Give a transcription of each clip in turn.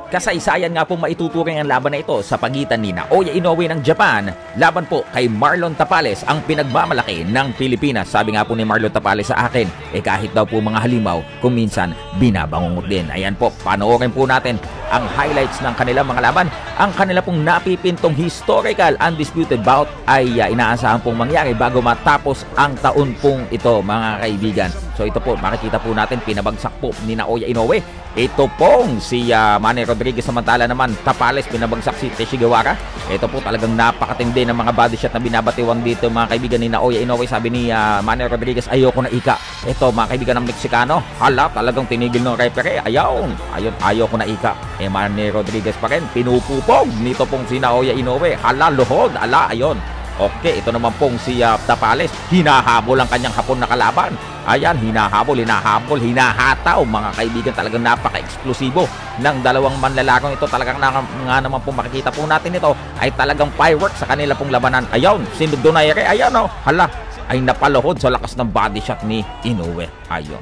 Kasaysayan nga po maituturing ang laban na ito sa pagitan ni Naoya Inoue ng Japan laban po kay Marlon Tapales, ang pinagmamalaki ng Pilipinas. Sabi nga po ni Marlon Tapales sa akin, kahit daw po mga halimaw, kung minsan binabangungot din. Ayan po, panoorin po natin ang highlights ng kanilang mga laban. Ang kanila pong napipintong historical undisputed bout ay inaasahan pong mangyari bago matapos ang taon pong ito, mga kaibigan. So ito po, makikita po natin, pinabagsak po ni Naoya Inoue. Ito pong si Manny Rodriguez, samantala naman Tapales, pinabagsak si Teshigawara. Ito po talagang napakatindi ng mga body shot na binabatiwang dito, mga kaibigan, ni Naoya Inoue. Sabi ni Manny Rodriguez, ayoko na ika. Ito, mga kaibigan ng Meksikano, hala, talagang tinigil ng referee. Ayoko na ika. Manny Rodriguez pa rin, pinupupog nito pong si Naoya Inoue. Hala, luhod, ayun. Okay, ito naman pong si Tapales, hinahabol ang kanyang hapon na kalaban. Ayan, hinahabol, hinahataw, mga kaibigan. Talagang napaka-eksplosibo ng dalawang manlalakong ito. Talagang nga naman po makikita po natin ito ay talagang fireworks sa kanila pong labanan. Ayun, si Donaire, ayan o, hala, ay napaluhod sa lakas ng body shot ni Inoue. Ayun,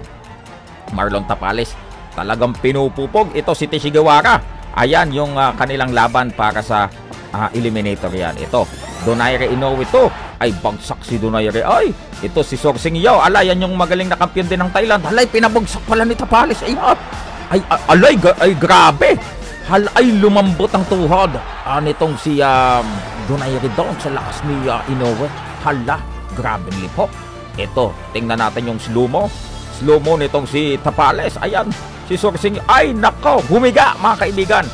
Marlon Tapales, talagang pinupupog. Ito si Teshigawara. Ayan yung kanilang laban para sa eliminator yan. Ito, Donaire Inoue to. Ay, bagsak si Donaire. Ay, ito si Sorsing Yao. Yan yung magaling na kampiyon din ng Thailand. Alay, pinabagsak pala ni Tapales. Ay, grabe. Ay, lumambot ang tuhod. Nitong si Donaire doon sa lakas ni Inoue. Grabe lipo. Ito, tingnan natin yung slow-mo. Slow-mo nitong si Tapales. Ayan, si Sorsing. Ay, nako, humiga, mga kaibigan.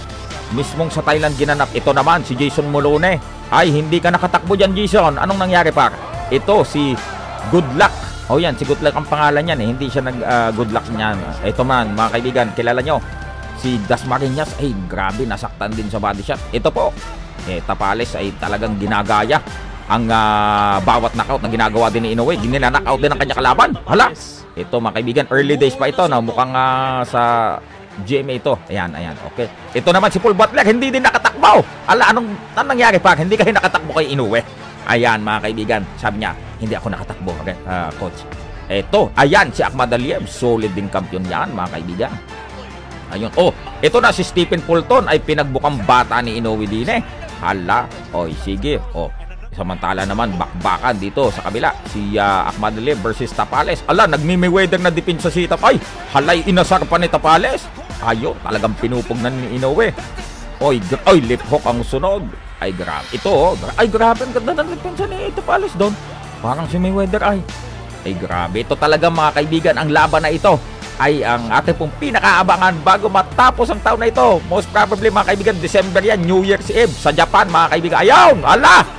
Mismong sa Thailand ginanap. Ito naman si Jason Molone. Ay, hindi ka nakatakbo dyan, Jason. Anong nangyari, par? Ito si Good Luck. Yan, si Good Luck ang pangalan niyan. Hindi siya Good Luck niyan. Ito man, mga kaibigan, kilala nyo si Dasmariñas. Ay, grabe, nasaktan din sa body shot. Ito po, Tapales ay talagang ginagaya ang bawat knockout na ginagawa din ni Inoue. Ginina-knockout din ang kanya kalaban. Hala, ito, mga kaibigan, early days pa ito, no? Mukhang sa GMA ito. Ayan, okay. Ito naman si Paul Butler, hindi din nakatakbo. Anong nangyari, pa? Hindi kayo nakatakbo kay Inoue. Ayan, mga kaibigan, sabi niya, hindi ako nakatakbo, okay, coach. Ito, ayan, si Ahmad Aliev, solid din kampiyon yan, mga kaibigan. Ayun, ito na si Stephen Fulton, ay pinagbukang bata ni Inoue din eh. Hala, sige, samantala naman, bakbakan dito sa kabila, si Ahmad Aliev versus Tapales. Nagmi-Mayweather na depensa si Tapales. Halay, inasar pa ni Tapales. Ayun, talagang pinupog na ni Inoue. Lip hook ang sunog. Ay, grabe. Ito, ay, grabe. Ang ganda ng depensa ni Tapales doon. Parang si Mayweather, ay, grabe. Ito talaga, mga kaibigan, ang laban na ito ay ang ating pong pinakaabangan bago matapos ang taon na ito. Most probably, mga kaibigan, December yan, New Year's Eve sa Japan, mga kaibigan. Ayun,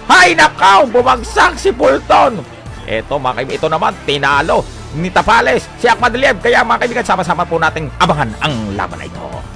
hay nakaw, bumagsak si Fulton. Ito, mga kaibigan, ito naman, tinalo ni Tapales si Ahmad Aliev. Kaya, mga kaibigan, sama-sama po nating abangan ang laban na ito.